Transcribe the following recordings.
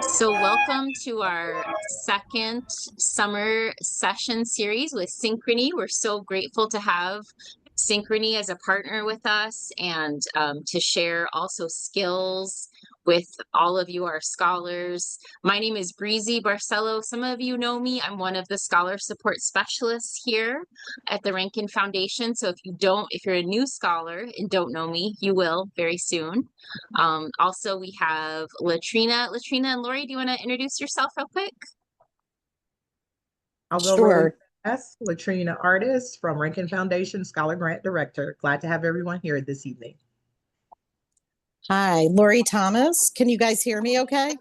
So, welcome to our second summer session series with Synchrony. We're so grateful to have Synchrony as a partner with us and to share also skills with all of you, our scholars. My name is Breezy Barcelo. Some of you know me. I'm one of the scholar support specialists here at the Rankin Foundation. So if you're a new scholar and don't know me, you will very soon. Also, we have Latrina. Latrina and Lori, do you want to introduce yourself real quick? I'll go really Sure. fast. Latrina Artist from Rankin Foundation, Scholar Grant Director. Glad to have everyone here this evening. Hi, Lori Thomas. Can you guys hear me okay?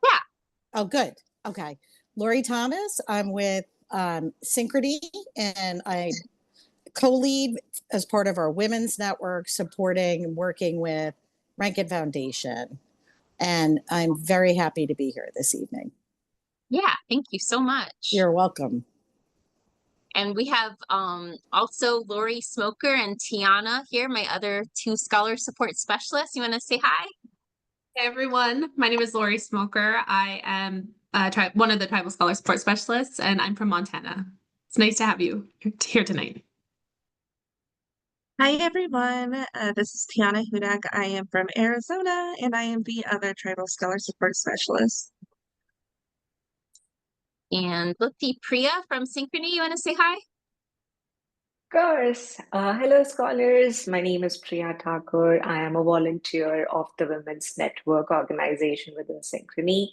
Yeah. Oh, good. Okay. Lori Thomas. I'm with Synchrony, and I co-lead as part of our women's network supporting and working with Rankin Foundation. And I'm very happy to be here this evening. Yeah, thank you so much. You're welcome. And we have also Lori Smoker and Tiana here, my other two scholar support specialists. You want to say hi? Hey everyone, my name is Lori Smoker. I am one of the tribal scholar support specialists, and I'm from Montana. It's nice to have you here tonight. Hi everyone, this is Tiana Hudak. I am from Arizona and I am the other Tribal Scholar Support Specialist. And look, Priya from Synchrony, you want to say hi? Course. Hello, scholars. My name is Priya Thakur. I am a volunteer of the Women's Network organization within Synchrony.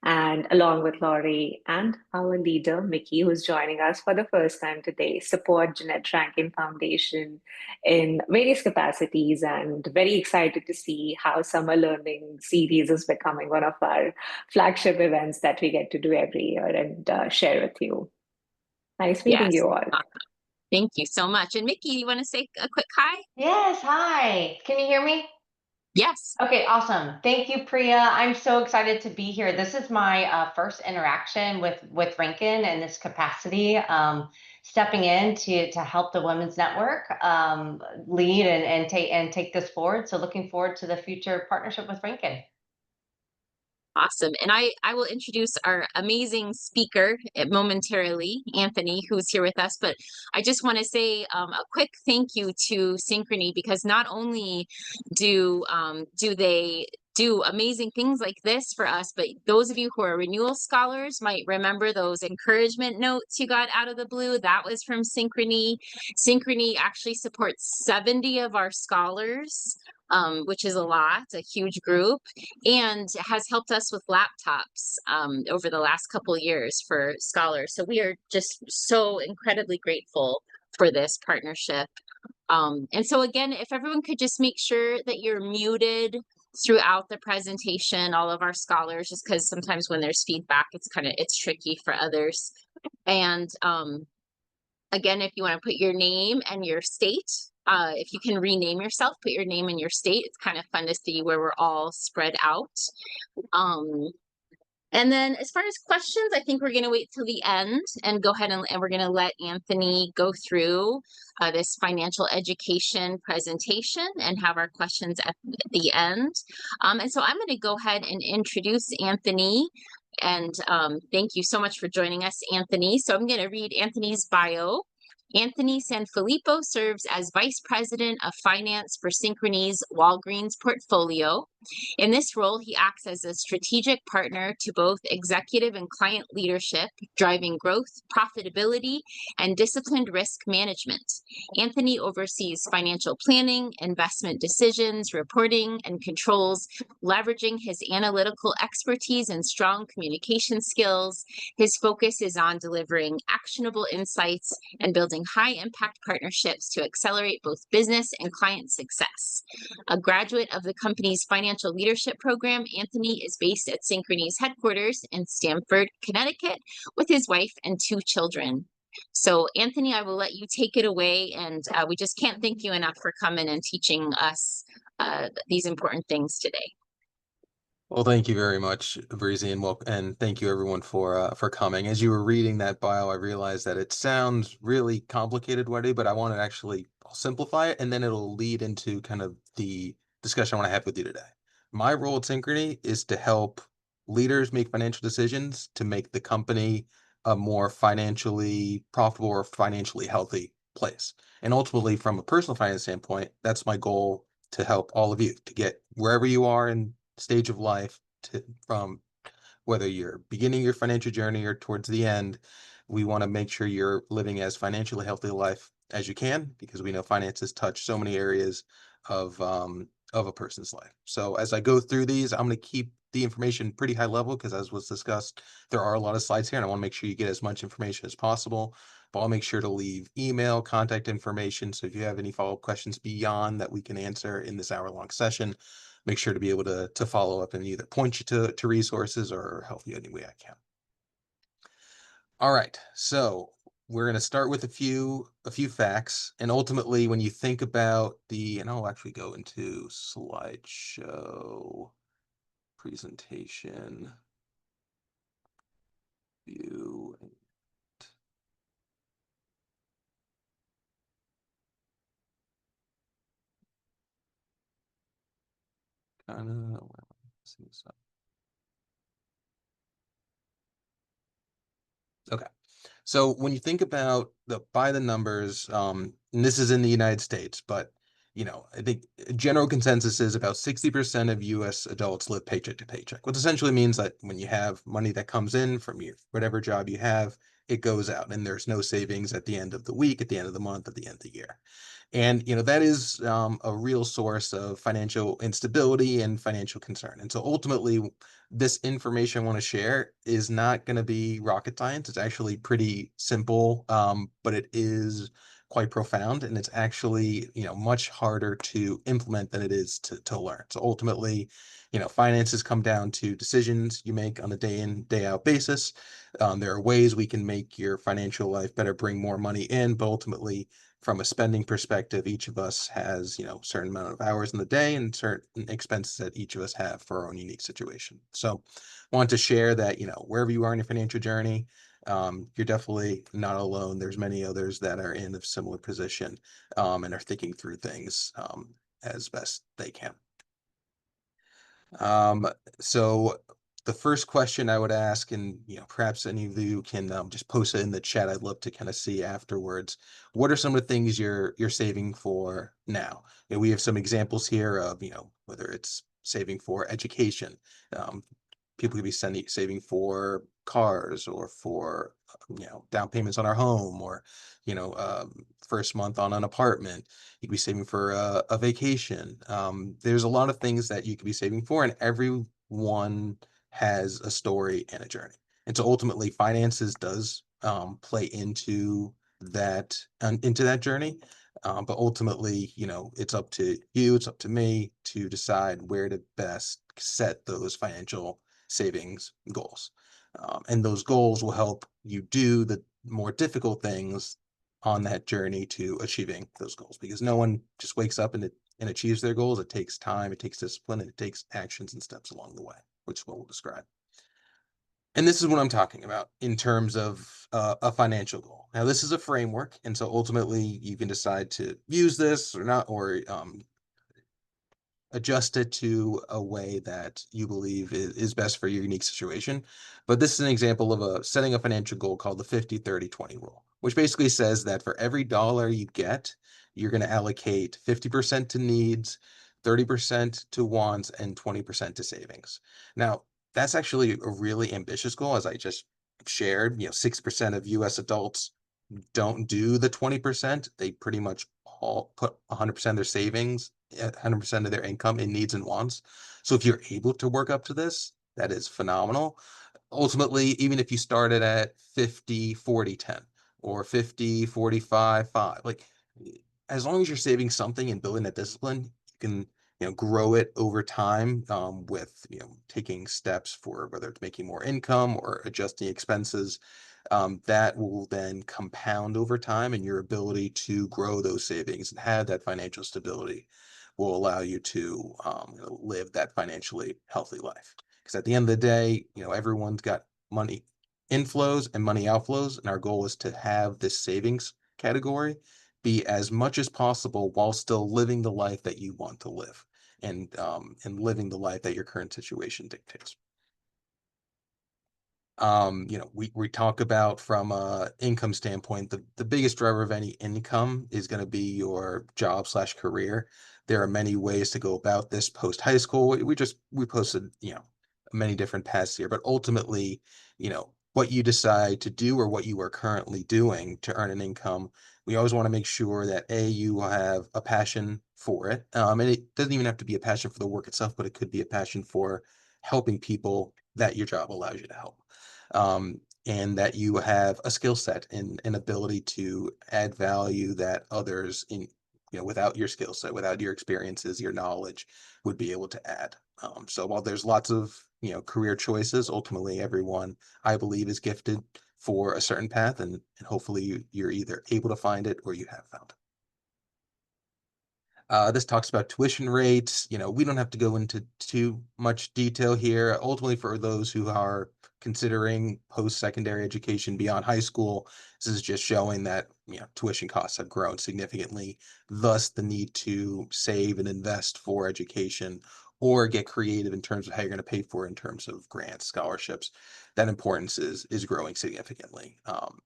And along with Laurie and our leader, Mickey, who's joining us for the first time today, support Jeanette Rankin Foundation in various capacities, and very excited to see how Summer Learning Series is becoming one of our flagship events that we get to do every year and share with you. Nice meeting Yes. you all. Thank you so much. And Mickey, you want to say a quick hi? Yes, hi. Can you hear me? Yes. Okay, awesome. Thank you, Priya. I'm so excited to be here. This is my first interaction with Rankin in this capacity, stepping in to help the Women's Network lead and take this forward. So looking forward to the future partnership with Rankin. Awesome. And I will introduce our amazing speaker momentarily, Anthony, who's here with us. But I just want to say a quick thank you to Synchrony, because not only do they do amazing things like this for us, but those of you who are renewal scholars might remember those encouragement notes you got out of the blue. That was from Synchrony. Synchrony actually supports 70 of our scholars, which is a lot, a huge group, and has helped us with laptops over the last couple of years for scholars. So we are just so incredibly grateful for this partnership. And so again, if everyone could just make sure that you're muted throughout the presentation, all of our scholars, just because sometimes when there's feedback, it's tricky for others. And again, if you want to put your name and your state, if you can rename yourself, put your name and your state. It's kind of fun to see where we're all spread out. And then as far as questions, I think we're going to wait till the end and go ahead and we're going to let Anthony go through this financial education presentation and have our questions at the end. And so I'm going to go ahead and introduce Anthony. And thank you so much for joining us, Anthony. So I'm going to read Anthony's bio. Anthony Sanfilippo serves as Vice President of Finance for Synchrony's Walgreens portfolio. In this role, he acts as a strategic partner to both executive and client leadership, driving growth, profitability, and disciplined risk management. Anthony oversees financial planning, investment decisions, reporting, and controls, leveraging his analytical expertise and strong communication skills. His focus is on delivering actionable insights and building high-impact partnerships to accelerate both business and client success. A graduate of the company's financial leadership program, Anthony is based at Synchrony's headquarters in Stamford, Connecticut, with his wife and 2 children. So, Anthony, I will let you take it away, and we just can't thank you enough for coming and teaching us these important things today. Well, thank you very much, Breezy, and thank you everyone for coming. As you were reading that bio, I realized that it sounds really complicated already, but I want to actually simplify it, and then it'll lead into kind of the discussion I want to have with you today. my role at Synchrony is to help leaders make financial decisions to make the company a more financially profitable or financially healthy place. And ultimately, from a personal finance standpoint, that's my goal, to help all of you to get wherever you are in stage of life, from whether you're beginning your financial journey or towards the end. We want to make sure you're living as financially healthy a life as you can, because we know finances touch so many areas of a person's life. So as I go through these, I'm going to keep the information pretty high level, because as was discussed, there are a lot of slides here and I want to make sure you get as much information as possible. But I'll make sure to leave email, contact information. So if you have any follow-up questions beyond that we can answer in this hour-long session, make sure to be able to follow up and either point you to resources or help you any way I can. All right, so we're going to start with a few facts, and ultimately, when you think about and I'll actually go into slideshow presentation view. Kind of. Okay. So when you think about by the numbers, and this is in the United States, but I think general consensus is about 60% of US adults live paycheck to paycheck, which essentially means that when you have money that comes in from whatever job you have, it goes out and there's no savings at the end of the week, at the end of the month, at the end of the year. And that is a real source of financial instability and financial concern. And so ultimately, this information I want to share is not going to be rocket science. It's actually pretty simple, but it is quite profound, and it's actually much harder to implement than it is to learn. So ultimately, finances come down to decisions you make on a day in, day out basis. There are ways we can make your financial life better, bring more money in, but ultimately, from a spending perspective, each of us has, a certain amount of hours in the day and certain expenses that each of us have for our own unique situation. So I want to share that, wherever you are in your financial journey, you're definitely not alone. There's many others that are in a similar position and are thinking through things as best they can. So the first question I would ask, and perhaps any of you can just post it in the chat. I'd love to kind of see afterwards. What are some of the things you're saving for now? We have some examples here of whether it's saving for education. People could be saving for cars, or for down payments on our home, or first month on an apartment. You could be saving for a vacation. There's a lot of things that you could be saving for, and everyone has a story and a journey. And so ultimately, finances does play into that journey. But ultimately, it's up to you, it's up to me to decide where to best set those financial savings goals. And those goals will help you do the more difficult things on that journey to achieving those goals, because no one just wakes up and achieves their goals. It takes time, it takes discipline, and it takes actions and steps along the way, which is what we'll describe. And this is what I'm talking about in terms of a financial goal. Now, this is a framework, and so ultimately you can decide to use this or not, or adjust it to a way that you believe is best for your unique situation. But this is an example of setting a financial goal called the 50-30-20 rule, which basically says that for every dollar you get, you're going to allocate 50% to needs, 30% to wants, and 20% to savings. Now, that's actually a really ambitious goal. As I just shared, 6% of US adults don't do the 20%. They pretty much all put 100% of their savings, 100% of their income in needs and wants. So if you're able to work up to this, that is phenomenal. Ultimately, even if you started at 50-40-10 or 50-45-5, like, as long as you're saving something and building that discipline, you can grow it over time with taking steps for whether it's making more income or adjusting expenses. That will then compound over time, and your ability to grow those savings and have that financial stability will allow you to live that financially healthy life. Because at the end of the day, everyone's got money inflows and money outflows, and our goal is to have this savings category be as much as possible while still living the life that you want to live. and living the life that your current situation dictates. We talk about from a income standpoint, the biggest driver of any income is going to be your job / career. There are many ways to go about this post high school. We posted, many different paths here, but ultimately, what you decide to do or what you are currently doing to earn an income, we always want to make sure that you have a passion for it. And it doesn't even have to be a passion for the work itself, but it could be a passion for helping people that your job allows you to help. And that you have a skill set and an ability to add value that others without your skill set, without your experiences, your knowledge would be able to add. So while there's lots of, career choices, ultimately everyone, I believe, is gifted for a certain path, and hopefully you're either able to find it or you have found it. This talks about tuition rates. We don't have to go into too much detail here. Ultimately, for those who are considering post-secondary education beyond high school, this is just showing that tuition costs have grown significantly, thus the need to save and invest for education or get creative in terms of how you're going to pay for it in terms of grants, scholarships. That importance is growing significantly.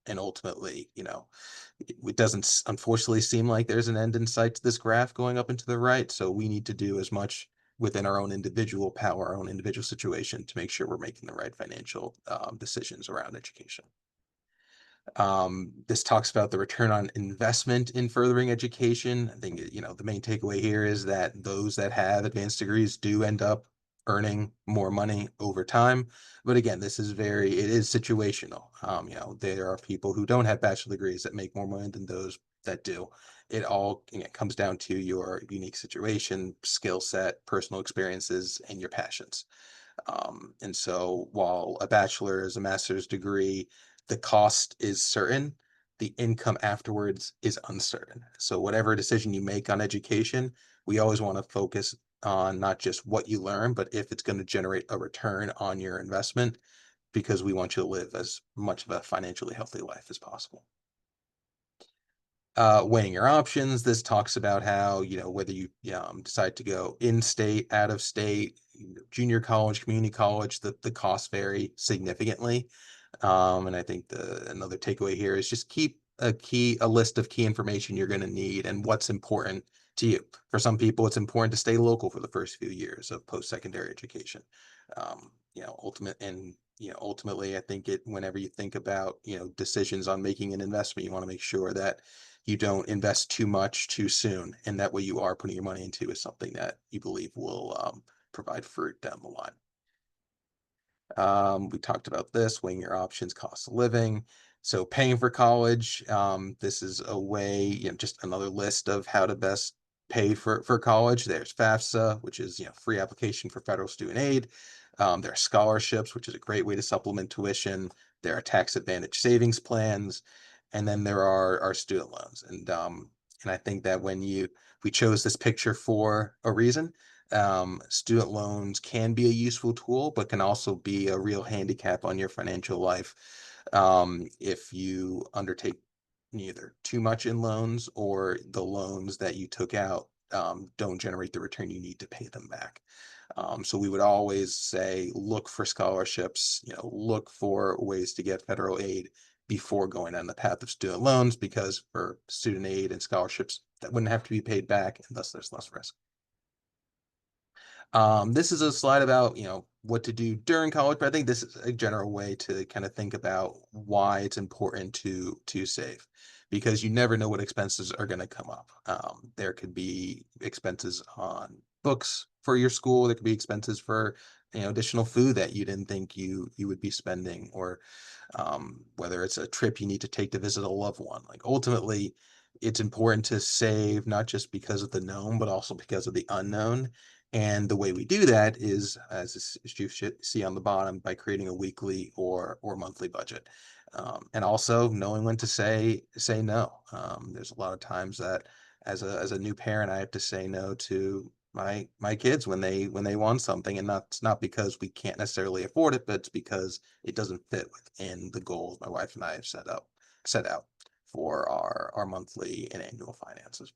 And ultimately, it doesn't unfortunately seem like there's an end in sight to this graph going up and to the right. So we need to do as much within our own individual power, our own individual situation, to make sure we're making the right financial decisions around education. This talks about the return on investment in furthering education. I think, the main takeaway here is that those that have advanced degrees do end up earning more money over time. But again, it is situational. There are people who don't have bachelor degrees that make more money than those that do. It all comes down to your unique situation, skill set, personal experiences, and your passions. And so while a bachelor's, a master's degree, the cost is certain, the income afterwards is uncertain. So whatever decision you make on education, we always want to focus on not just what you learn, but if it's going to generate a return on your investment, because we want you to live as much of a financially healthy life as possible. Weighing your options. This talks about how, whether you decide to go in-state, out of state, junior college, community college, the costs vary significantly. And I think another takeaway here is just keep a list of key information you're going to need and what's important to you. For some people, it's important to stay local for the first few years of post-secondary education. Ultimately, I think whenever you think about, decisions on making an investment, you want to make sure that you don't invest too much too soon, and that what you are putting your money into is something that you believe will provide fruit down the line. We talked about this, weighing your options, cost of living. So paying for college, this is a way, just another list of how to best pay for college. There's FAFSA, which is, free application for federal student aid. There are scholarships, which is a great way to supplement tuition. There are tax advantage savings plans, and then there are our student loans. And I think that we chose this picture for a reason. Student loans can be a useful tool, but can also be a real handicap on your financial life if you undertake neither too much in loans or the loans that you took out don't generate the return you need to pay them back. So we would always say, look for scholarships, look for ways to get federal aid before going on the path of student loans, because for student aid and scholarships, that wouldn't have to be paid back, and thus there's less risk. This is a slide about, what to do during college, but I think this is a general way to kind of think about why it's important to save, because you never know what expenses are going to come up. There could be expenses on books for your school. There could be expenses for, additional food that you didn't think you would be spending, or whether it's a trip you need to take to visit a loved one. Like ultimately, it's important to save, not just because of the known, but also because of the unknown. And the way we do that is, as you should see on the bottom, by creating a weekly or monthly budget, and also knowing when to say no. There's a lot of times that as a new parent, I have to say no to my kids when they want something, and it's not because we can't necessarily afford it, but it's because it doesn't fit within the goals my wife and I have set out for our monthly and annual finances.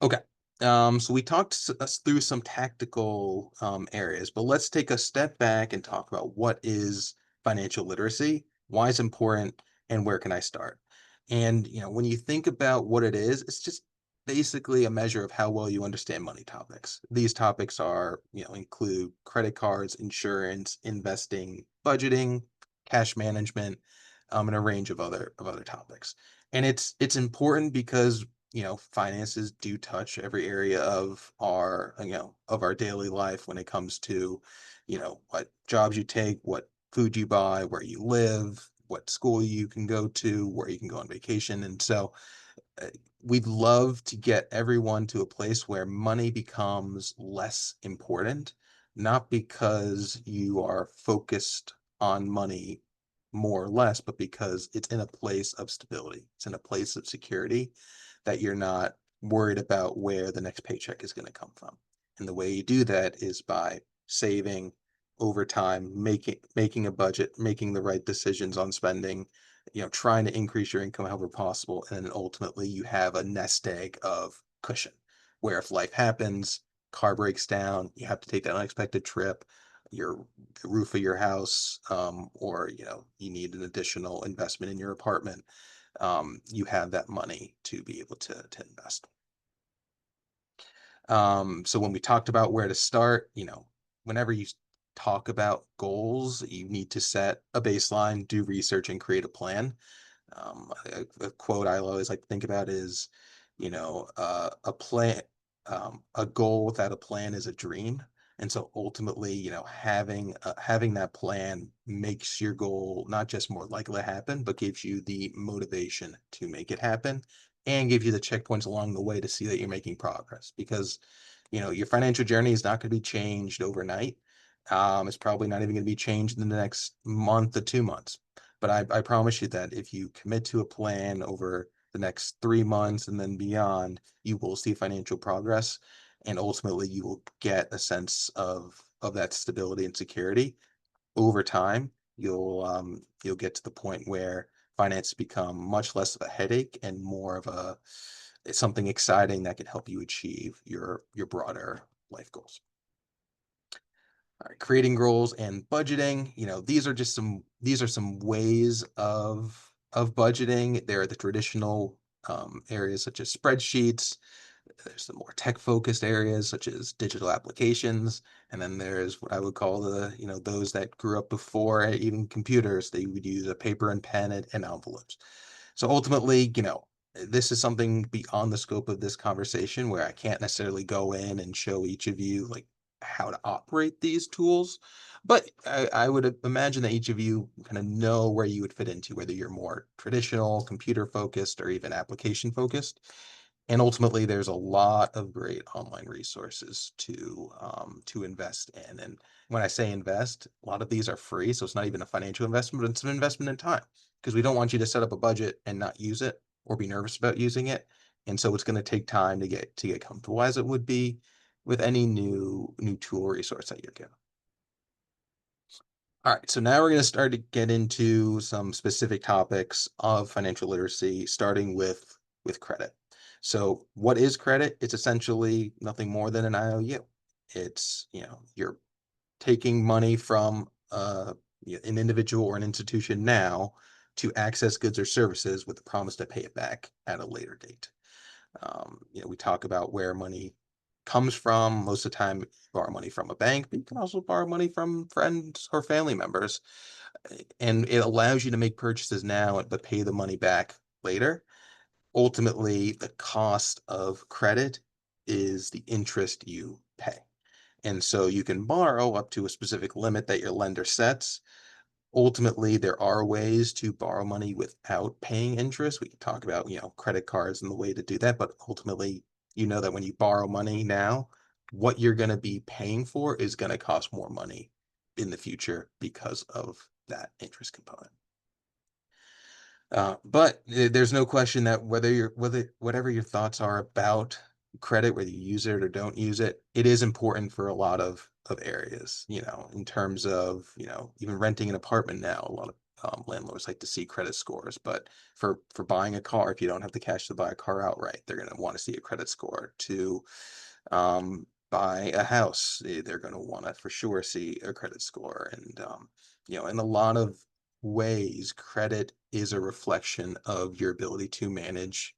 Okay. So we talked us through some tactical areas, but let's take a step back and talk about what is financial literacy, why it's important, and where can I start? And when you think about what it is, it's just basically a measure of how well you understand money topics. These topics are, include credit cards, insurance, investing, budgeting, cash management, and a range of other topics. And it's important because finances do touch every area of our daily life when it comes to, what jobs you take, what food you buy, where you live, what school you can go to, where you can go on vacation. And so uh, we'd love to get everyone to a place where money becomes less important, not because you are focused on money more or less, but because it's in a place of stability. It's in a place of security that you're not worried about where the next paycheck is going to come from. And the way you do that is by saving over time, making a budget, making the right decisions on spending, trying to increase your income however possible, and then ultimately you have a nest egg of cushion, where if life happens, car breaks down, you have to take that unexpected trip, your the roof of your house, or you need an additional investment in your apartment, you have that money to be able to invest. So when we talked about where to start, whenever you talk about goals, you need to set a baseline, do research, and create a plan. A quote I always like to think about is, a plan, a goal without a plan is a dream. And so ultimately, having that plan makes your goal not just more likely to happen, but gives you the motivation to make it happen and gives you the checkpoints along the way to see that you're making progress. Because, your financial journey is not going to be changed overnight. It's probably not even going to be changed in the next month to 2 months. But I promise you that if you commit to a plan over the next 3 months and then beyond, you will see financial progress, and ultimately you will get a sense of that stability and security over time. You'll get to the point where finance become much less of a headache and more of something exciting that can help you achieve your broader life goals. All right, creating goals and budgeting. These are some ways of budgeting. There are the traditional areas such as spreadsheets. There's the more tech-focused areas such as digital applications, and then there's what I would call those that grew up before even computers. They would use a paper and pen and envelopes. So ultimately, this is something beyond the scope of this conversation where I can't necessarily go in and show each of you like how to operate these tools. But I would imagine that each of you kind of know where you would fit into, whether you're more traditional, computer focused, or even application focused. And ultimately, there's a lot of great online resources to invest in. And when I say invest, a lot of these are free, so it's not even a financial investment, but it's an investment in time, because we don't want you to set up a budget and not use it or be nervous about using it. And so it's going to take time to get comfortable, as it would be with any new tool or resource that you're given. All right, so now we're going to start to get into some specific topics of financial literacy, starting with credit. So what is credit? It's essentially nothing more than an IOU. It's, you're taking money from an individual or an institution now to access goods or services with the promise to pay it back at a later date. We talk about where money comes from. Most of the time, you borrow money from a bank, but you can also borrow money from friends or family members. And it allows you to make purchases now, but pay the money back later. Ultimately, the cost of credit is the interest you pay. And so you can borrow up to a specific limit that your lender sets. Ultimately, there are ways to borrow money without paying interest. We can talk about, credit cards and the way to do that, but ultimately, that when you borrow money now, what you're going to be paying for is going to cost more money in the future because of that interest component. But there's no question that whatever your thoughts are about credit, whether you use it or don't use it, it is important for a lot of areas, in terms of, even renting an apartment now. A lot of landlords like to see credit scores. But for buying a car, if you don't have the cash to buy a car outright, they're going to want to see a credit score. To buy a house, they're going to want to for sure see a credit score. And in a lot of ways, credit is a reflection of your ability to manage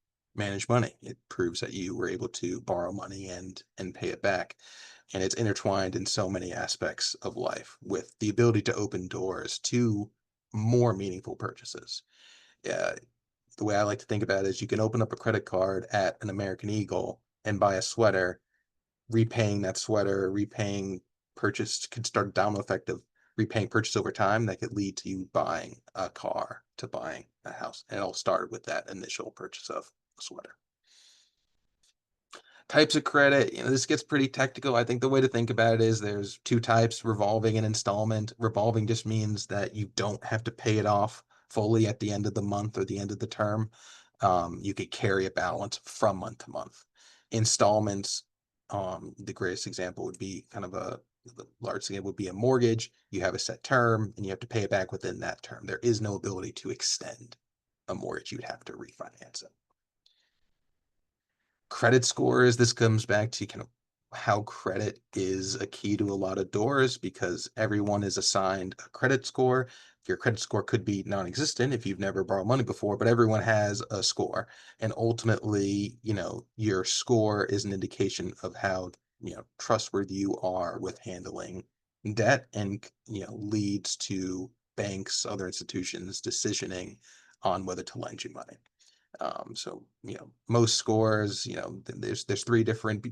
money. It proves that you were able to borrow money and pay it back. And it's intertwined in so many aspects of life, with the ability to open doors to more meaningful purchases. The way I like to think about it is you can open up a credit card at an American Eagle and buy a sweater. Repaying that sweater, repaying purchase could start a domino effect of repaying purchase over time that could lead to you buying a car, to buying a house. And it all started with that initial purchase of a sweater. Types of credit, this gets pretty technical. I think the way to think about it is there's two types: revolving and installment. Revolving just means that you don't have to pay it off fully at the end of the month or the end of the term. You could carry a balance from month to month. Installments, the greatest example would be the large example would be a mortgage. You have a set term and you have to pay it back within that term. There is no ability to extend a mortgage. You'd have to refinance it. Credit scores, this comes back to kind of how credit is a key to a lot of doors, because everyone is assigned a credit score. Your credit score could be non-existent if you've never borrowed money before, but everyone has a score. And ultimately, your score is an indication of how, trustworthy you are with handling debt, and, leads to banks, other institutions decisioning on whether to lend you money. So, most scores, there's three different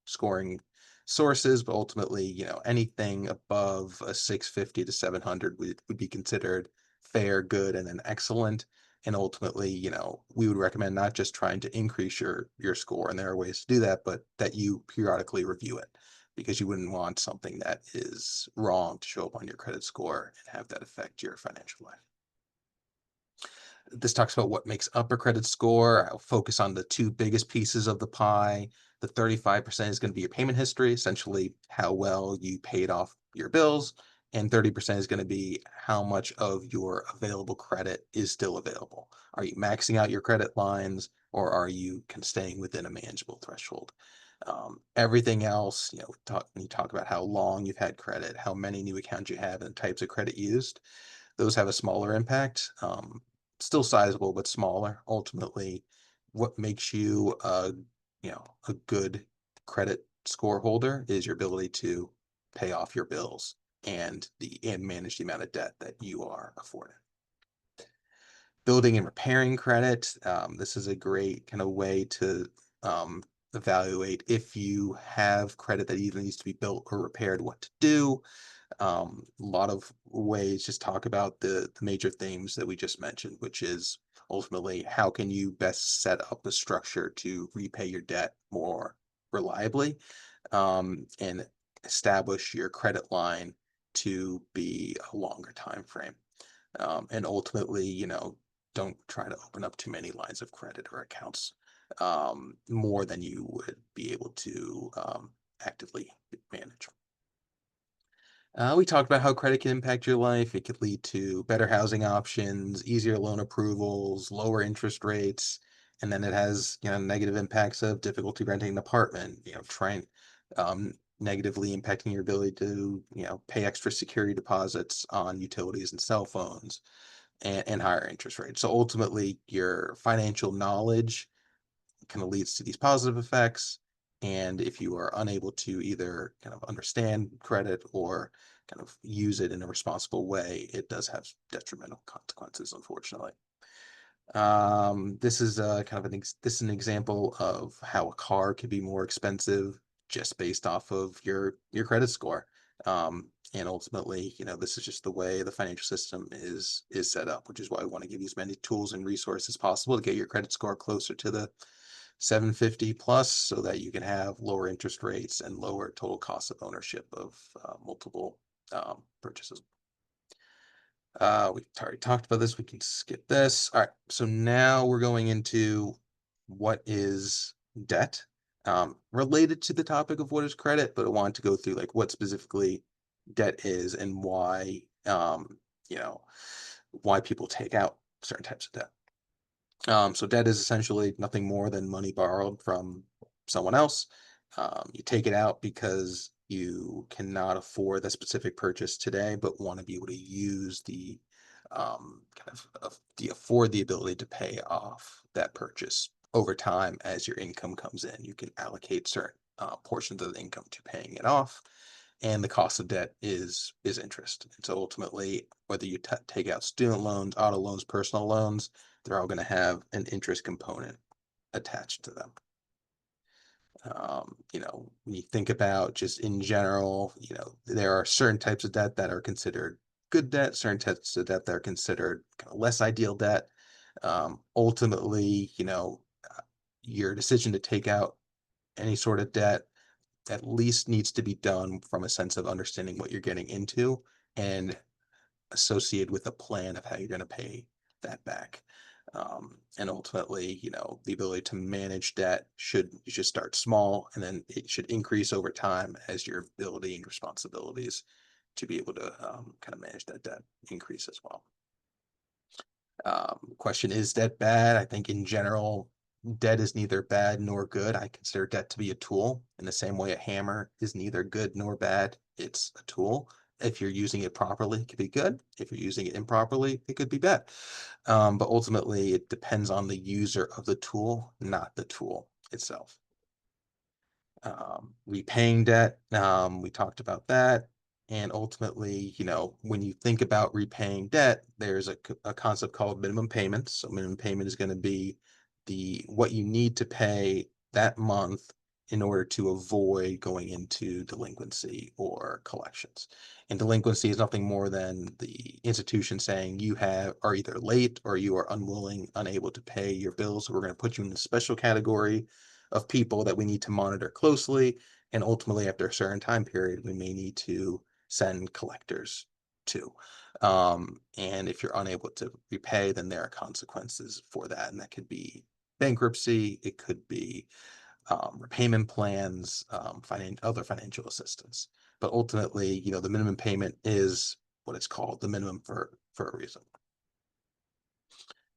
scoring sources, but ultimately, anything above a 650 to 700 would be considered fair, good, and then excellent. And ultimately, we would recommend not just trying to increase your score, and there are ways to do that, but that you periodically review it, because you wouldn't want something that is wrong to show up on your credit score and have that affect your financial life. This talks about what makes up a credit score. I'll focus on the two biggest pieces of the pie. The 35% is going to be your payment history, essentially how well you paid off your bills. And 30% is going to be how much of your available credit is still available. Are you maxing out your credit lines, or are you staying within a manageable threshold? Everything else, when you talk about how long you've had credit, how many new accounts you have, and types of credit used, those have a smaller impact. Still sizable, but smaller. Ultimately, what makes you a good credit score holder is your ability to pay off your bills and manage the amount of debt that you are afforded. Building and repairing credit. This is a great kind of way to evaluate if you have credit that either needs to be built or repaired, what to do. A lot of ways just talk about the major themes that we just mentioned, which is ultimately how can you best set up a structure to repay your debt more reliably, and establish your credit line to be a longer time frame. And ultimately, don't try to open up too many lines of credit or accounts, more than you would be able to actively manage. We talked about how credit can impact your life. It could lead to better housing options, easier loan approvals, lower interest rates, and then it has, negative impacts of difficulty renting an apartment, negatively impacting your ability to, pay extra security deposits on utilities and cell phones, and higher interest rates. So ultimately, your financial knowledge kind of leads to these positive effects. And if you are unable to either kind of understand credit or kind of use it in a responsible way, it does have detrimental consequences, unfortunately. This is this is an example of how a car could be more expensive just based off of your credit score. And ultimately, this is just the way the financial system is set up, which is why we want to give you as many tools and resources as possible to get your credit score closer to the 750 plus, so that you can have lower interest rates and lower total cost of ownership of multiple purchases. We've already talked about this. We can skip this. All right. So now we're going into what is debt, related to the topic of what is credit, but I wanted to go through like what specifically debt is and why, why people take out certain types of debt. So debt is essentially nothing more than money borrowed from someone else. You take it out because you cannot afford the specific purchase today, but want to be able to use the afford the ability to pay off that purchase over time as your income comes in. You can allocate certain portions of the income to paying it off, and the cost of debt is interest. And so ultimately, whether you take out student loans, auto loans, personal loans, they're all going to have an interest component attached to them. When you think about just in general, there are certain types of debt that are considered good debt, certain types of debt that are considered kind of less ideal debt. Ultimately, your decision to take out any sort of debt at least needs to be done from a sense of understanding what you're getting into and associated with a plan of how you're going to pay that back. And ultimately, the ability to manage debt you should start small, and then it should increase over time as your ability and responsibilities to be able to kind of manage that debt increase as well. Question, is debt bad? I think in general, debt is neither bad nor good. I consider debt to be a tool in the same way a hammer is neither good nor bad. It's a tool. If you're using it properly, it could be good. If you're using it improperly, it could be bad. But ultimately, it depends on the user of the tool, not the tool itself. Repaying debt, we talked about that. And ultimately, when you think about repaying debt, there's a concept called minimum payments. So minimum payment is going to be what you need to pay that month in order to avoid going into delinquency or collections. And delinquency is nothing more than the institution saying you are either late or you are unable to pay your bills. So we're going to put you in a special category of people that we need to monitor closely. And ultimately, after a certain time period, we may need to send collectors to. And if you're unable to repay, then there are consequences for that. And that could be bankruptcy, it could be repayment plans, other financial assistance. But ultimately, the minimum payment is what it's called, the minimum for a reason.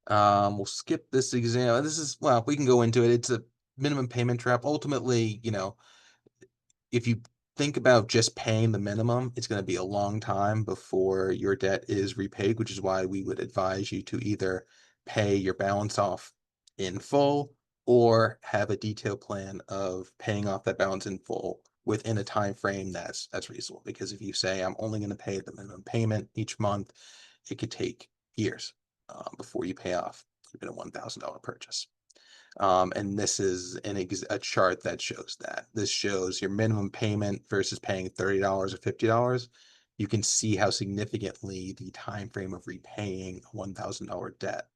We'll skip this exam. We can go into it. It's a minimum payment trap. Ultimately, if you think about just paying the minimum, it's going to be a long time before your debt is repaid, which is why we would advise you to either pay your balance off in full or have a detailed plan of paying off that balance in full within a time frame that's reasonable. Because if you say, I'm only going to pay the minimum payment each month, it could take years before you pay off even a $1,000 purchase. And this is a chart that shows that. This shows your minimum payment versus paying $30 or $50. You can see how significantly the time frame of repaying a $1,000 debt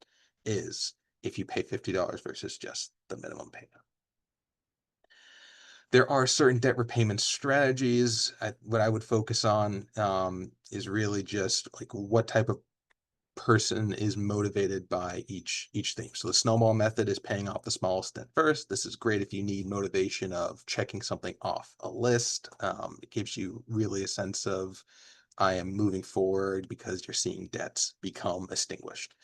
is if you pay $50 versus just the minimum payment. There are certain debt repayment strategies. What I would focus on is really just like what type of person is motivated by each thing. So the snowball method is paying off the smallest debt first. This is great if you need motivation of checking something off a list. It gives you really a sense of I am moving forward because you're seeing debts become extinguished.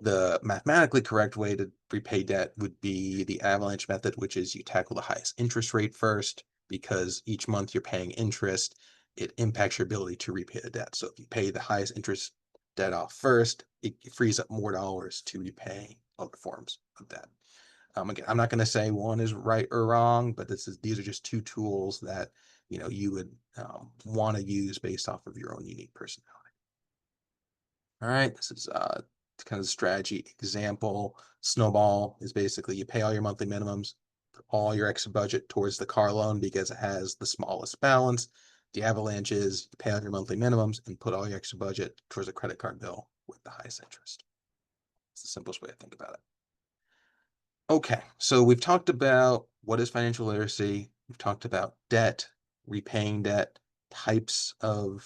The mathematically correct way to repay debt would be the avalanche method, which is you tackle the highest interest rate first, because each month you're paying interest, it impacts your ability to repay the debt. So if you pay the highest interest debt off first, it frees up more dollars to repay other forms of debt. Again, I'm not going to say one is right or wrong, but these are just two tools that you would want to use based off of your own unique personality. All right, this is kind of the strategy example. Snowball is basically you pay all your monthly minimums, put all your extra budget towards the car loan because it has the smallest balance. The avalanche is you pay all your monthly minimums and put all your extra budget towards a credit card bill with the highest interest. It's the simplest way to think about it. Okay, so we've talked about what is financial literacy. We've talked about debt, repaying debt, types of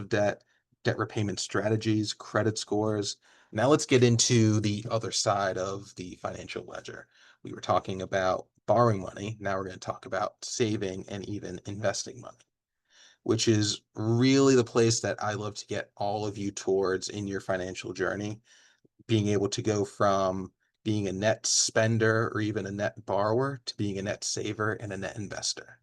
debt, debt repayment strategies, credit scores. Now let's get into the other side of the financial ledger. We were talking about borrowing money. Now we're going to talk about saving and even investing money. which is really the place that I love to get all of you towards in your financial journey, being able to go from being a net spender or even a net borrower to being a net saver and a net investor.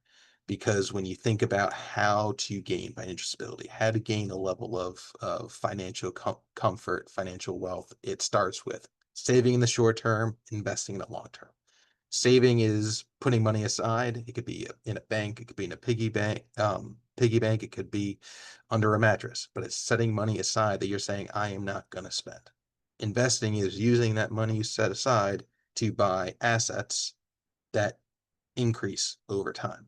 Because when you think about how to gain financial stability, how to gain a level of financial comfort, financial wealth, it starts with saving in the short term, investing in the long term. Saving is putting money aside. It could be in a bank, it could be in a piggy bank, it could be under a mattress, but it's setting money aside that you're saying, I am not going to spend. Investing is using that money you set aside to buy assets that increase over time.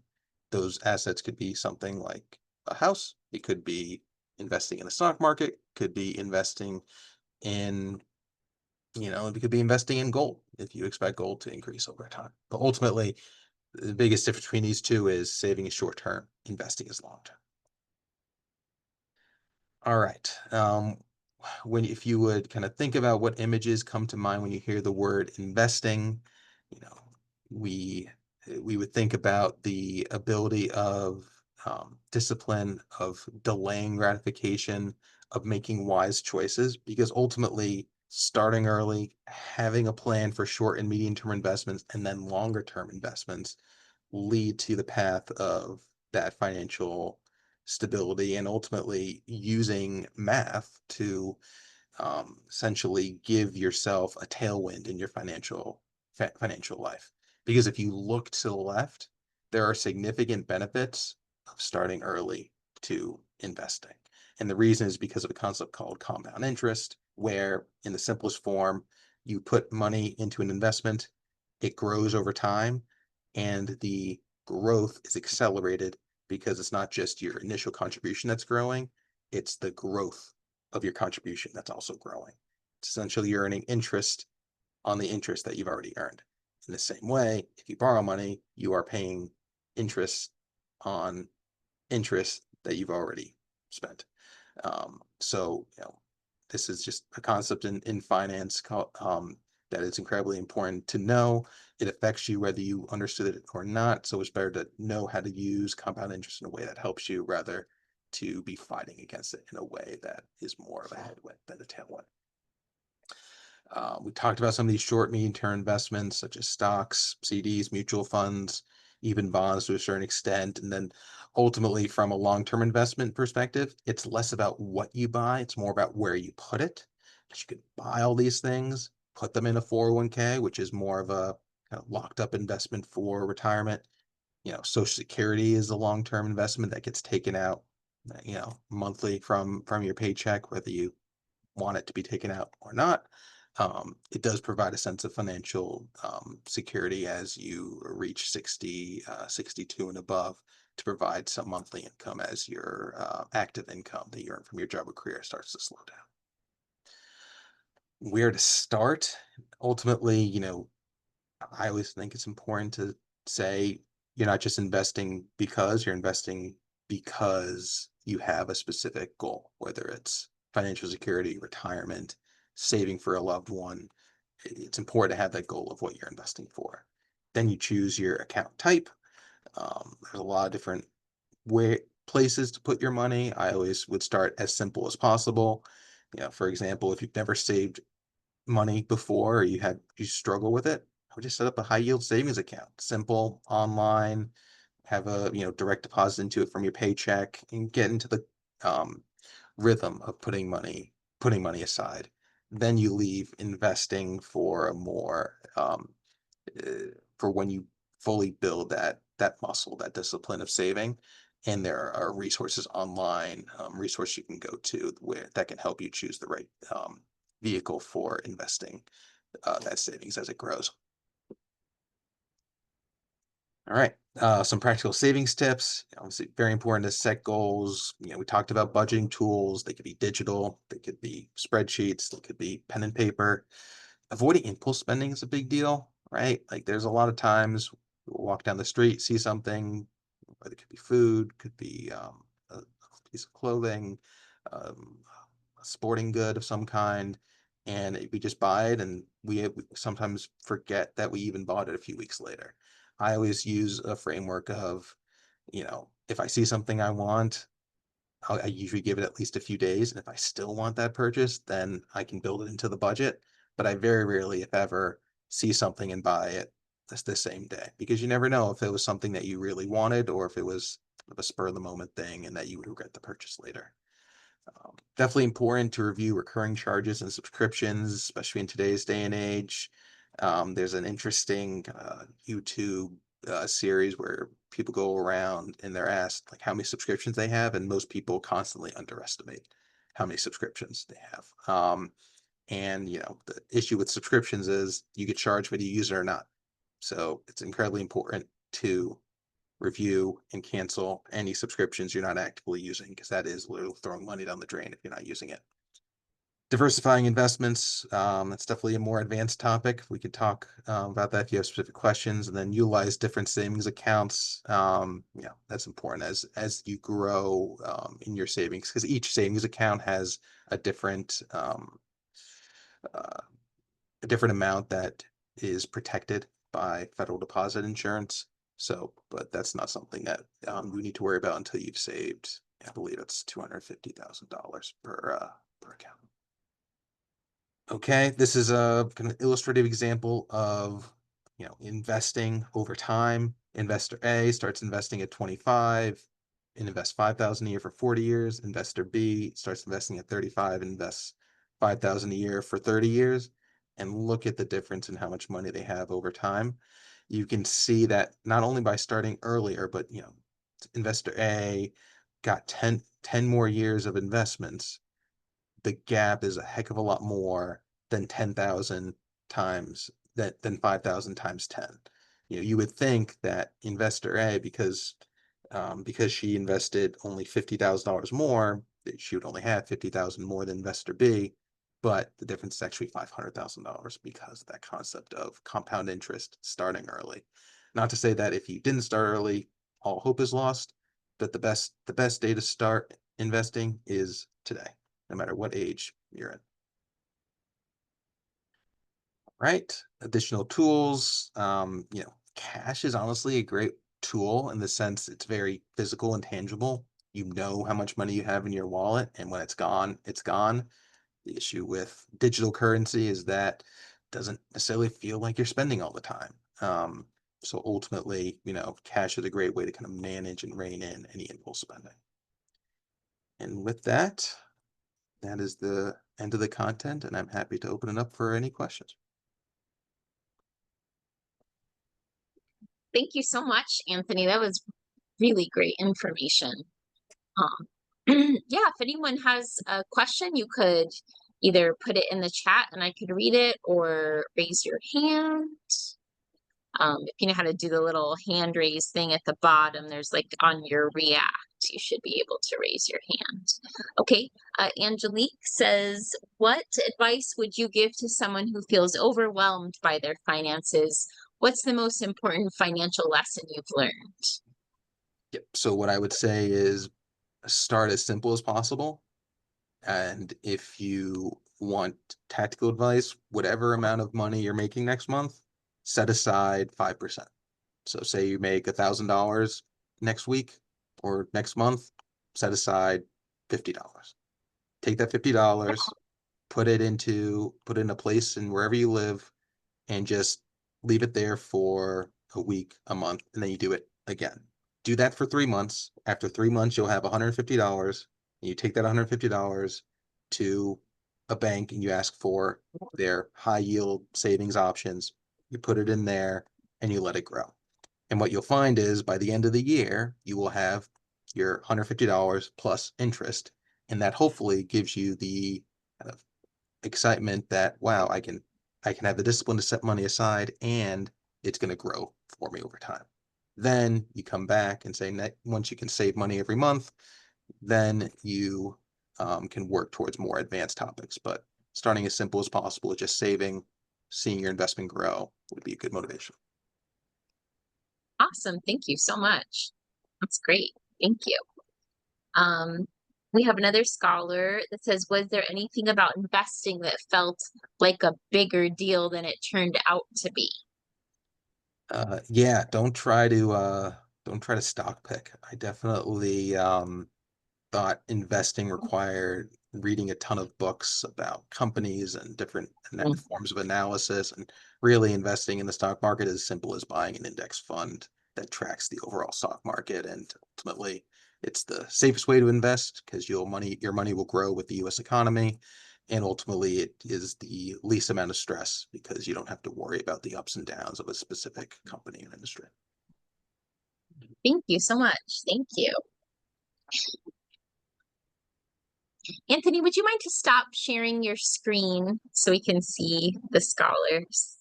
Those assets could be something like a house. It could be investing in the stock market, could be investing in, it could be investing in gold if you expect gold to increase over time. But ultimately, the biggest difference between these two is saving is short term, investing is long term. All right. If you would kind of think about what images come to mind when you hear the word investing, we would think about the ability of discipline, of delaying gratification, of making wise choices, because ultimately starting early, having a plan for short and medium term investments, and then longer term investments lead to the path of that financial stability, and ultimately using math to essentially give yourself a tailwind in your financial life. Because if you look to the left, there are significant benefits of starting early to investing. And the reason is because of a concept called compound interest, where in the simplest form, you put money into an investment, it grows over time, and the growth is accelerated because it's not just your initial contribution that's growing, it's the growth of your contribution that's also growing. It's essentially you're earning interest on the interest that you've already earned. In the same way, if you borrow money, you are paying interest on interest that you've already spent. So, this is just a concept in finance that is incredibly important to know. It affects you whether you understood it or not. So it's better to know how to use compound interest in a way that helps you rather to be fighting against it in a way that is more of a headwind than a tailwind. We talked about some of these short, medium-term investments such as stocks, CDs, mutual funds, even bonds to a certain extent. And then ultimately, from a long-term investment perspective, it's less about what you buy, it's more about where you put it. Because you could buy all these things, put them in a 401k, which is more of a kind of locked up investment for retirement. Social Security is a long-term investment that gets taken out, monthly from your paycheck, whether you want it to be taken out or not. It does provide a sense of financial security as you reach 60, 62 and above, to provide some monthly income as your active income that you earn from your job or career starts to slow down. Where to start? Ultimately, I always think it's important to say you're not just investing because you're investing because you have a specific goal, whether it's financial security, retirement, saving for a loved one. It's important to have that goal of what you're investing for. Then you choose your account type. There's a lot of different places to put your money. I always would start as simple as possible. For example, if you've never saved money before or you struggle with it, I would just set up a high yield savings account. Simple, online, have a direct deposit into it from your paycheck, and get into the rhythm of putting money aside. Then you leave investing for a more for when you fully build that muscle, that discipline of saving. And there are resources online, resources you can go to that can help you choose the right vehicle for investing that savings as it grows. All right, some practical savings tips. Obviously, very important to set goals. We talked about budgeting tools. They could be digital, they could be spreadsheets, they could be pen and paper. Avoiding impulse spending is a big deal, right? Like there's a lot of times we'll walk down the street, see something, whether it could be food, could be a piece of clothing, a sporting good of some kind, and we just buy it, and we sometimes forget that we even bought it a few weeks later. I always use a framework of, if I see something I want, I usually give it at least a few days. And if I still want that purchase, then I can build it into the budget. But I very rarely, if ever, see something and buy it the same day, because you never know if it was something that you really wanted or if it was a spur of the moment thing and that you would regret the purchase later. Definitely important to review recurring charges and subscriptions, especially in today's day and age. There's an interesting YouTube series where people go around and they're asked like how many subscriptions they have, and most people constantly underestimate how many subscriptions they have. And you know, the issue with subscriptions is you get charged whether you use it or not. So it's incredibly important to review and cancel any subscriptions you're not actively using, because that is literally throwing money down the drain if you're not using it. Diversifying investments, that's definitely a more advanced topic. We could talk about that if you have specific questions. And then utilize different savings accounts. Yeah, that's important as you grow in your savings, because each savings account has a different amount that is protected by federal deposit insurance. So, but that's not something that you need to worry about until you've saved, I believe it's $250,000 per account. Okay, this is a kind of illustrative example of, you know, investing over time. Investor A starts investing at 25 and invests 5,000 a year for 40 years. Investor B starts investing at 35 and invests 5,000 a year for 30 years. And look at the difference in how much money they have over time. You can see that not only by starting earlier, but you know, investor A got 10 more years of investments. The gap is a heck of a lot more than 10,000 times that than 5,000 times 10. You know, you would think that investor A, because she invested only $50,000 more, that she would only have 50,000 more than investor B, but the difference is actually $500,000 because of that concept of compound interest starting early. Not to say that if you didn't start early, all hope is lost, but the best day to start investing is today, no matter what age you're in. Right. Additional tools. You know, cash is honestly a great tool in the sense it's very physical and tangible. You know how much money you have in your wallet, and when it's gone, it's gone. The issue with digital currency is that it doesn't necessarily feel like you're spending all the time. So ultimately, you know, cash is a great way to kind of manage and rein in any impulse spending. And with that, that is the end of the content, and I'm happy to open it up for any questions. Thank you so much, Anthony. That was really great information. Yeah, if anyone has a question, you could either put it in the chat and I could read it, or raise your hand. If you know how to do the little hand raise thing at the bottom, there's like on your react, you should be able to raise your hand. Okay, Angelique says, what advice would you give to someone who feels overwhelmed by their finances? What's the most important financial lesson you've learned? Yep. So what I would say is start as simple as possible. And if you want tactical advice, whatever amount of money you're making next month, set aside 5%. So say you make $1,000 next week or next month, set aside $50. Take that $50, put it in a place in wherever you live, and just leave it there for a week, a month, and then you do it again. Do that for 3 months. After 3 months, you'll have $150. And you take that $150 to a bank and you ask for their high yield savings options. You put it in there and you let it grow. And what you'll find is by the end of the year, you will have your $150 plus interest. And that hopefully gives you the kind of excitement that, wow, I can have the discipline to set money aside and it's going to grow for me over time. Then you come back and say, once you can save money every month, then you can work towards more advanced topics. But starting as simple as possible, just saving, seeing your investment grow would be a good motivation. Awesome. Thank you so much. That's great. Thank you. We have another scholar that says, was there anything about investing that felt like a bigger deal than it turned out to be? Yeah, don't try don't try to stock pick. I definitely thought investing required reading a ton of books about companies and different forms of analysis, and really investing in the stock market is as simple as buying an index fund that tracks the overall stock market. And ultimately, it's the safest way to invest because your money will grow with the US economy. And ultimately, it is the least amount of stress because you don't have to worry about the ups and downs of a specific company and industry. Thank you so much. Thank you. Anthony, would you mind to stop sharing your screen so we can see the scholars?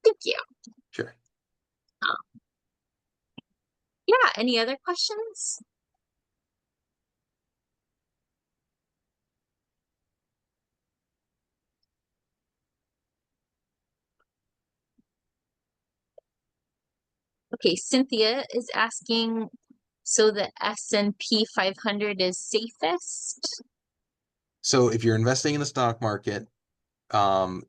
Thank you. Sure. Yeah, any other questions? Okay, Cynthia is asking, so the S&P 500 is safest? So if you're investing in the stock market,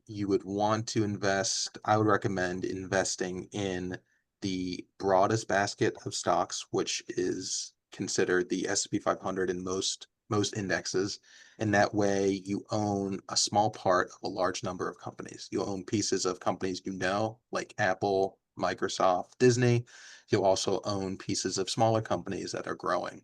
you would want to invest, I would recommend investing in the broadest basket of stocks, which is considered the S&P 500 in most indexes. And that way you own a small part of a large number of companies. You'll own pieces of companies like Apple, Microsoft, Disney. You'll also own pieces of smaller companies that are growing.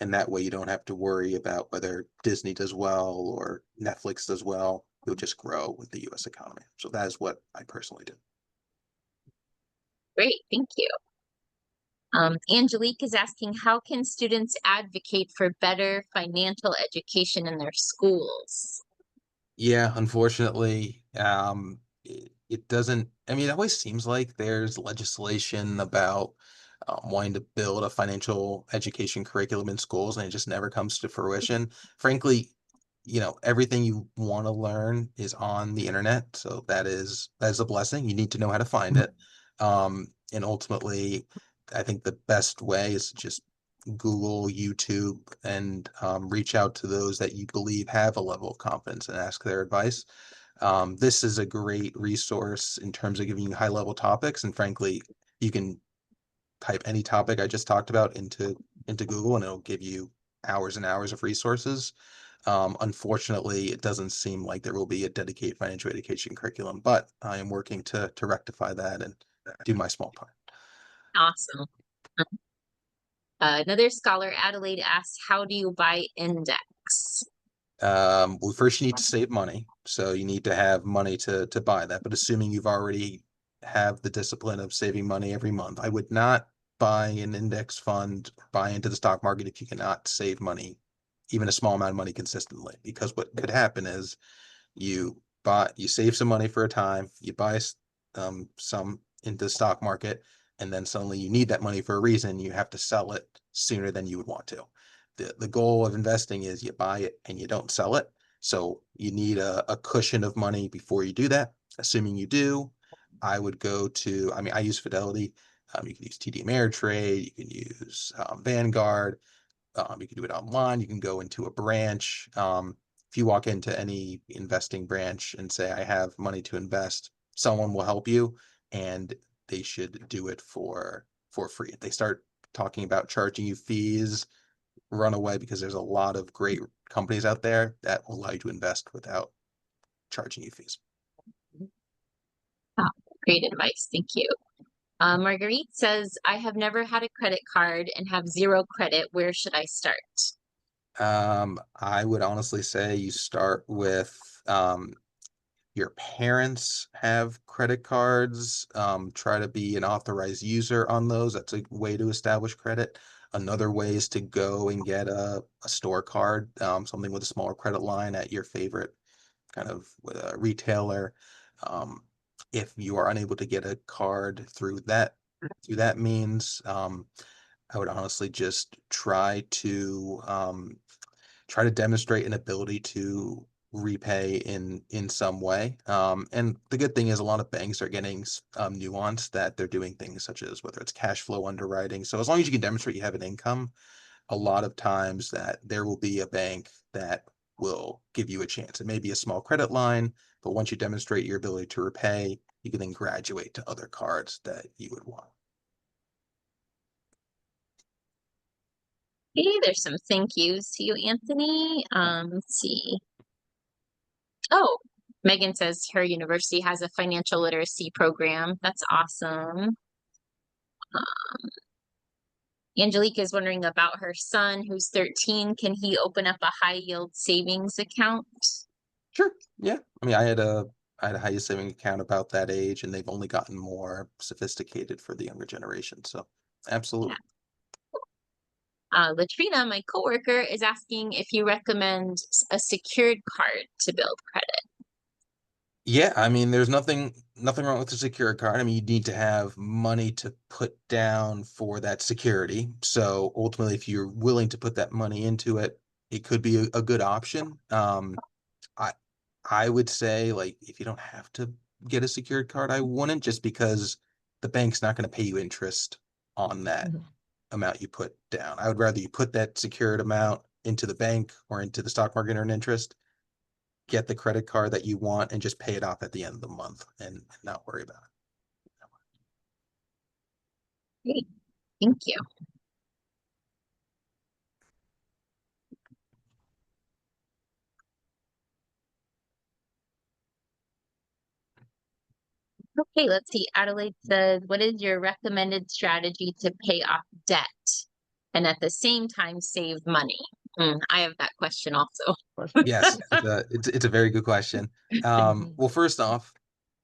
And that way you don't have to worry about whether Disney does well or Netflix does well. You'll just grow with the US economy. So that is what I personally do. Great, thank you. Angelique is asking, how can students advocate for better financial education in their schools? Yeah, unfortunately, it doesn't, I mean, it always seems like there's legislation about wanting to build a financial education curriculum in schools, and it just never comes to fruition. Frankly, everything you want to learn is on the internet. So that is a blessing. You need to know how to find it. And ultimately, I think the best way is to just Google, YouTube, and reach out to those that you believe have a level of confidence and ask their advice. This is a great resource in terms of giving you high level topics. And frankly, you can type any topic I just talked about into Google and it'll give you hours and hours of resources. Unfortunately, it doesn't seem like there will be a dedicated financial education curriculum, but I am working to rectify that and do my small part. Awesome. Another scholar, Adelaide, asks, how do you buy index? Well, first you need to save money. So you need to have money to buy that. But assuming you've already have the discipline of saving money every month, I would not buy an index fund, buy into the stock market if you cannot save money, even a small amount of money consistently. Because what could happen is you save some money for a time, you buy some into the stock market, and then suddenly you need that money for a reason, you have to sell it sooner than you would want to. The goal of investing is you buy it and you don't sell it. So you need a cushion of money before you do that. Assuming you do, I would go to, I mean, I use Fidelity. You can use TD Ameritrade, you can use Vanguard. You can do it online. You can go into a branch. If you walk into any investing branch and say, I have money to invest, someone will help you, and they should do it for free. If they start talking about charging you fees, run away, because there's a lot of great companies out there that will allow you to invest without charging you fees. Oh, great advice. Thank you. Marguerite says, I have never had a credit card and have zero credit. Where should I start? I would honestly say you start with your parents have credit cards. Try to be an authorized user on those. That's a way to establish credit. Another way is to go and get a store card, something with a smaller credit line at your favorite kind of retailer. If you are unable to get a card through that means, I would honestly just try to demonstrate an ability to repay in some way. And the good thing is a lot of banks are getting nuanced, that they're doing things such as whether it's cash flow underwriting. So as long as you can demonstrate you have an income, a lot of times that there will be a bank that will give you a chance. It may be a small credit line, but once you demonstrate your ability to repay, you can then graduate to other cards that you would want. Okay, there's some thank yous to you, Anthony. Let's see. Oh, Megan says her university has a financial literacy program. That's awesome. Angelique is wondering about her son who's 13. Can he open up a high yield savings account? Sure. Yeah. I mean, I had a high yield saving account about that age, and they've only gotten more sophisticated for the younger generation. So absolutely. Latrina, my coworker, is asking if you recommend a secured card to build credit. Yeah, I mean, there's nothing wrong with the secure card. I mean, you need to have money to put down for that security. So ultimately, if you're willing to put that money into it, it could be a good option. I I would say, like, if you don't have to get a secured card, I wouldn't, just because the bank's not going to pay you interest on that amount you put down. I would rather you put that secured amount into the bank or into the stock market or an interest, get the credit card that you want, and just pay it off at the end of the month and not worry about it. Great, thank you. Okay, let's see. Adelaide says, what is your recommended strategy to pay off debt and at the same time save money? I have that question also. Yes, it's a very good question. Well, first off,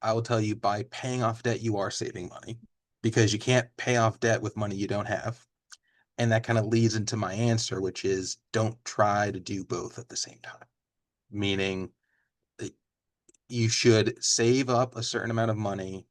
I will tell you, by paying off debt, you are saving money, because you can't pay off debt with money you don't have. And that kind of leads into my answer, which is don't try to do both at the same time. Meaning, you should save up a certain amount of money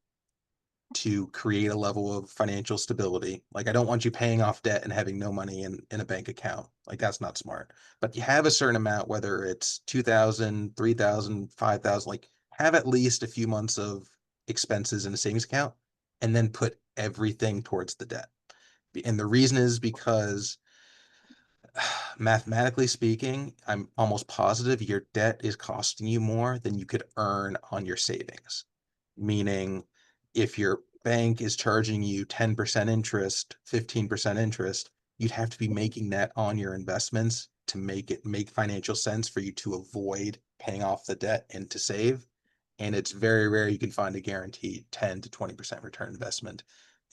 to create a level of financial stability. Like, I don't want you paying off debt and having no money in a bank account. Like, that's not smart. But you have a certain amount, whether it's 2,000, 3,000, 5,000, like, have at least a few months of expenses in a savings account, and then put everything towards the debt. And the reason is because mathematically speaking, I'm almost positive your debt is costing you more than you could earn on your savings. Meaning, if your bank is charging you 10% interest, 15% interest, you'd have to be making that on your investments to make it make financial sense for you to avoid paying off the debt and to save. And it's very rare you can find a guaranteed 10 to 20% return investment.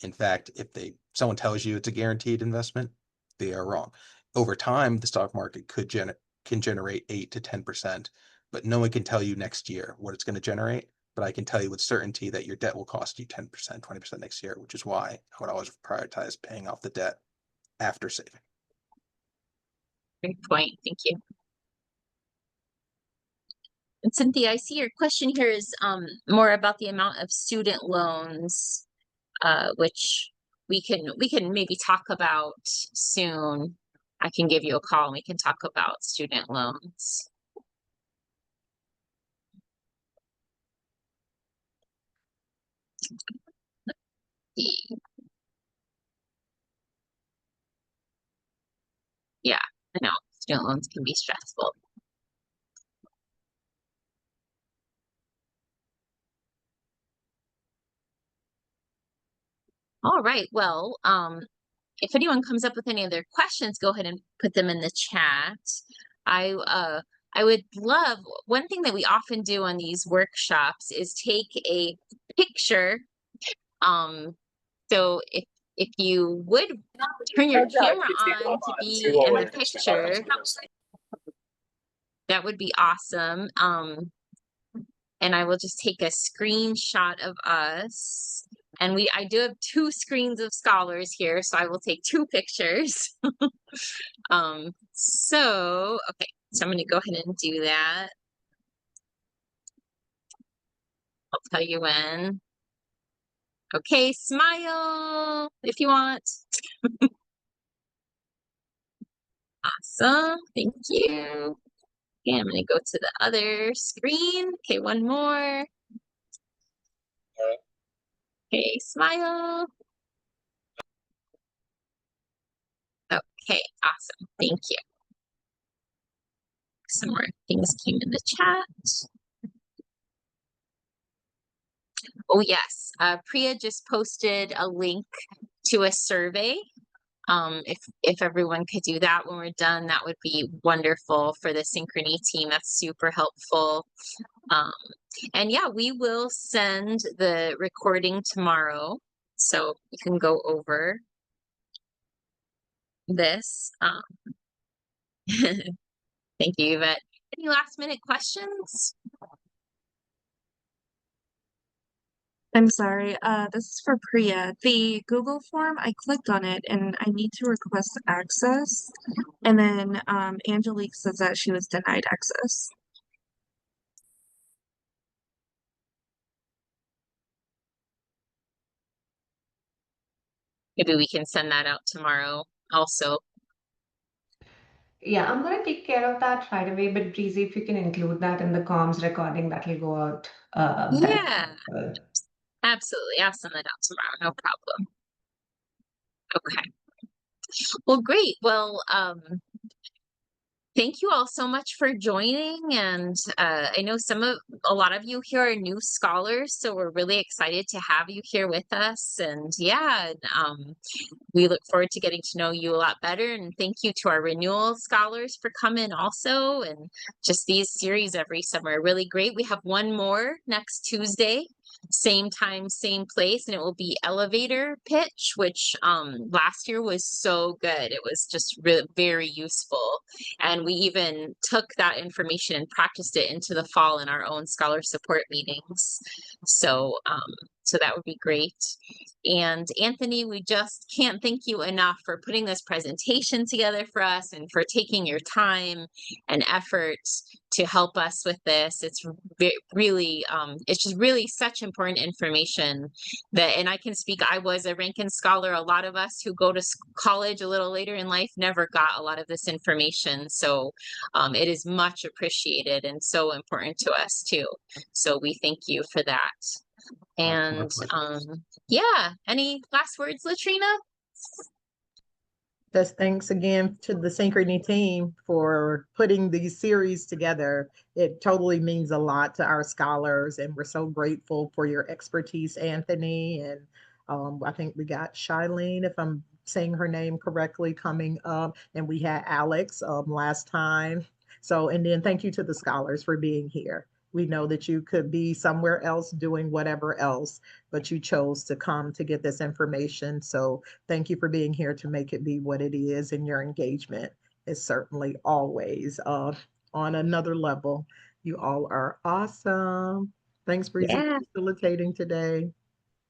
In fact, if someone tells you it's a guaranteed investment, they are wrong. Over time, the stock market can generate 8 to 10%, but no one can tell you next year what it's going to generate. But I can tell you with certainty that your debt will cost you 10%, 20% next year, which is why I would always prioritize paying off the debt after saving. Great point. Thank you. And Cynthia, I see your question here is more about the amount of student loans, which we can maybe talk about soon. I can give you a call and we can talk about student loans. Yeah, I know student loans can be stressful. All right, well, if anyone comes up with any other questions, go ahead and put them in the chat. I would love, one thing that we often do on these workshops is take a picture. So if you would turn your camera on to be in the picture, that would be awesome. And I will just take a screenshot of us. And I do have 2 screens of scholars here, so I will take 2 pictures. So I'm gonna go ahead and do that. I'll tell you when. Okay, smile if you want. Awesome, thank you. Okay, I'm gonna go to the other screen. Okay, one more. Okay, smile. Okay, awesome, thank you. Some more things came in the chat. Oh yes, Priya just posted a link to a survey If everyone could do that when we're done, that would be wonderful for the Synchrony team. That's super helpful. And yeah, we will send the recording tomorrow, so you can go over this. Thank you, Yvette. Any last minute questions? I'm sorry, this is for Priya. The Google form, I clicked on it and I need to request access. And then Angelique says that she was denied access. Maybe we can send that out tomorrow also. Yeah, I'm gonna take care of that right away, but Breezy, if you can include that in the comms recording, that will go out. Yeah, absolutely. I'll send that out tomorrow. No problem. Okay. Well, great. Well, thank you all so much for joining. And I know a lot of you here are new scholars, so we're really excited to have you here with us. And yeah, we look forward to getting to know you a lot better. And thank you to our renewal scholars for coming also. And just these series every summer are really great. We have one more next Tuesday, same time, same place, and it will be elevator pitch, which last year was so good. It was just really very useful. And we even took that information and practiced it into the fall in our own scholar support meetings. So that would be great. And Anthony, we just can't thank you enough for putting this presentation together for us and for taking your time and effort to help us with this. It's really, it's just really such important information that, and I can speak, I was a Rankin Scholar. A lot of us who go to college a little later in life never got a lot of this information. So it is much appreciated and so important to us too. So we thank you for that. And yeah, any last words, Latrina? Just thanks again to the Synchrony team for putting these series together. It totally means a lot to our scholars, and we're so grateful for your expertise, Anthony. And I think we got Shilene, if I'm saying her name correctly, coming up, and we had Alex last time. So, and then thank you to the scholars for being here. We know that you could be somewhere else doing whatever else, but you chose to come to get this information. So thank you for being here to make it be what it is, and your engagement is certainly always on another level. You all are awesome. Thanks, Breezy, Yeah. for facilitating today.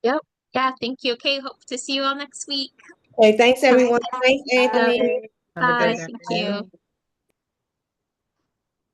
Yep. Yeah, thank you. Okay, hope to see you all next week. Okay, thanks everyone. Thanks, Anthony. Have a Bye. good Thank day. you.